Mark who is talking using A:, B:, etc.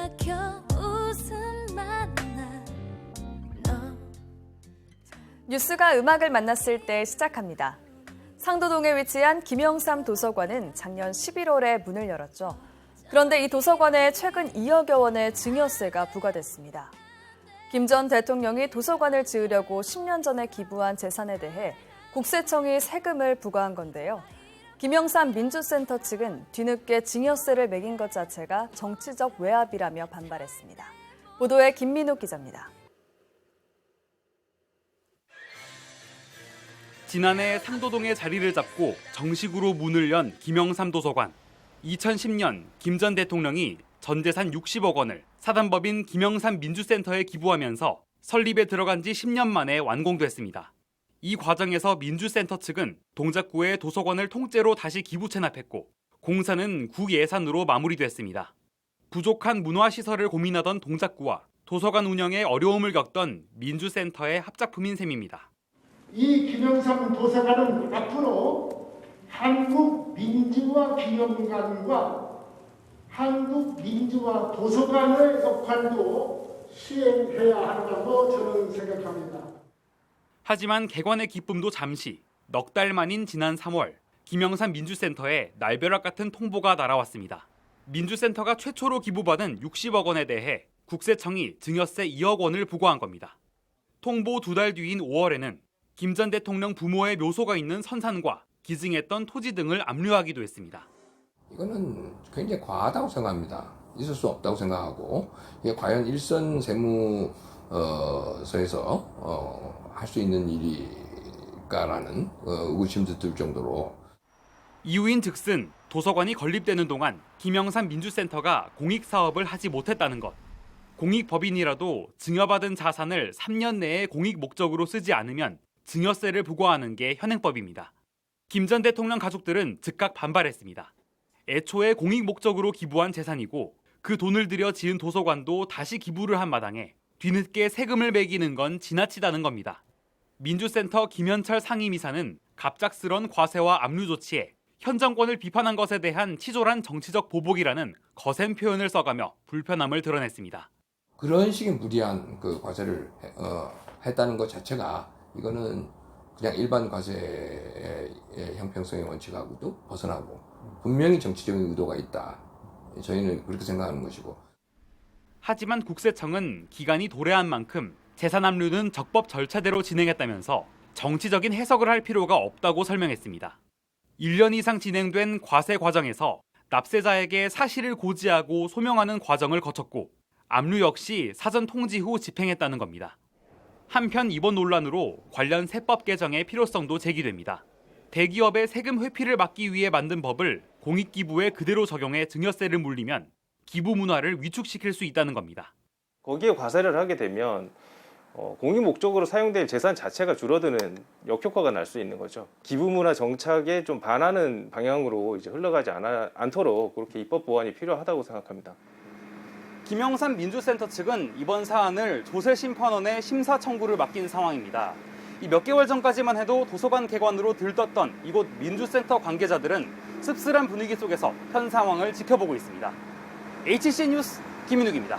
A: 막혀 웃음만 나 너.
B: 뉴스가 음악을 만났을 때 시작합니다. 상도동에 위치한 김영삼 도서관은 작년 11월에 문을 열었죠. 그런데 이 도서관에 최근 2억여 원의 증여세가 부과됐습니다. 김 전 대통령이 도서관을 지으려고 10년 전에 기부한 재산에 대해 국세청이 세금을 부과한 건데요. 김영삼 민주센터 측은 뒤늦게 증여세를 매긴 것 자체가 정치적 외압이라며 반발했습니다. 보도에 김민욱 기자입니다.
C: 지난해 상도동에 자리를 잡고 정식으로 문을 연 김영삼 도서관. 2010년 김 전 대통령이 전 재산 60억 원을 사단법인 김영삼 민주센터에 기부하면서 설립에 들어간 지 10년 만에 완공됐습니다. 이 과정에서 민주센터 측은 동작구에 도서관을 통째로 다시 기부 체납했고 공사는 구 예산으로 마무리됐습니다. 부족한 문화시설을 고민하던 동작구와 도서관 운영에 어려움을 겪던 민주센터의 합작품인 셈입니다.
D: 이 김영삼 도서관은 앞으로 한국민주화기념관과 한국민주화 도서관의 역할도 수행해야 한다고 저는 생각합니다.
C: 하지만 개관의 기쁨도 잠시, 넉 달 만인 지난 3월 김영삼 민주센터에 날벼락 같은 통보가 날아왔습니다. 민주센터가 최초로 기부받은 60억 원에 대해 국세청이 증여세 2억 원을 부과한 겁니다. 통보 2달 뒤인 5월에는 김 전 대통령 부모의 묘소가 있는 선산과 기증했던 토지 등을 압류하기도 했습니다.
E: 이거는 굉장히 과하다고 생각합니다. 있을 수 없다고 생각하고 이게 과연 일선 세무서에서 할 수 있는 일일까라는 의구심도 들 정도로.
C: 이유인 즉슨 도서관이 건립되는 동안 김영삼 민주센터가 공익사업을 하지 못했다는 것. 공익법인이라도 증여받은 자산을 3년 내에 공익 목적으로 쓰지 않으면 증여세를 부과하는 게 현행법입니다. 김 전 대통령 가족들은 즉각 반발했습니다. 애초에 공익 목적으로 기부한 재산이고 그 돈을 들여 지은 도서관도 다시 기부를 한 마당에 뒤늦게 세금을 매기는 건 지나치다는 겁니다. 민주센터 김현철 상임이사는 갑작스런 과세와 압류 조치에 현 정권을 비판한 것에 대한 치졸한 정치적 보복이라는 거센 표현을 써가며 불편함을 드러냈습니다.
E: 그런 식의 무리한 과세를 했다는 것 자체가 이거는 그냥 일반 과세의 형평성의 원칙하고도 벗어나고 분명히 정치적인 의도가 있다. 저희는 그렇게 생각하는 것이고.
C: 하지만 국세청은 기간이 도래한 만큼 재산 압류는 적법 절차대로 진행했다면서 정치적인 해석을 할 필요가 없다고 설명했습니다. 1년 이상 진행된 과세 과정에서 납세자에게 사실을 고지하고 소명하는 과정을 거쳤고 압류 역시 사전 통지 후 집행했다는 겁니다. 한편 이번 논란으로 관련 세법 개정의 필요성도 제기됩니다. 대기업의 세금 회피를 막기 위해 만든 법을 공익기부에 그대로 적용해 증여세를 물리면 기부 문화를 위축시킬 수 있다는 겁니다.
F: 거기에 과세를 하게 되면 공익 목적으로 사용될 재산 자체가 줄어드는 역효과가 날 수 있는 거죠. 기부 문화 정착에 좀 반하는 방향으로 이제 흘러가지 않도록 그렇게 입법 보완이 필요하다고 생각합니다.
C: 김영삼 민주센터 측은 이번 사안을 조세심판원에 심사 청구를 맡긴 상황입니다. 이 몇 개월 전까지만 해도 도서관 개관으로 들떴던 이곳 민주센터 관계자들은 씁쓸한 분위기 속에서 현 상황을 지켜보고 있습니다. HC 뉴스 김민욱입니다.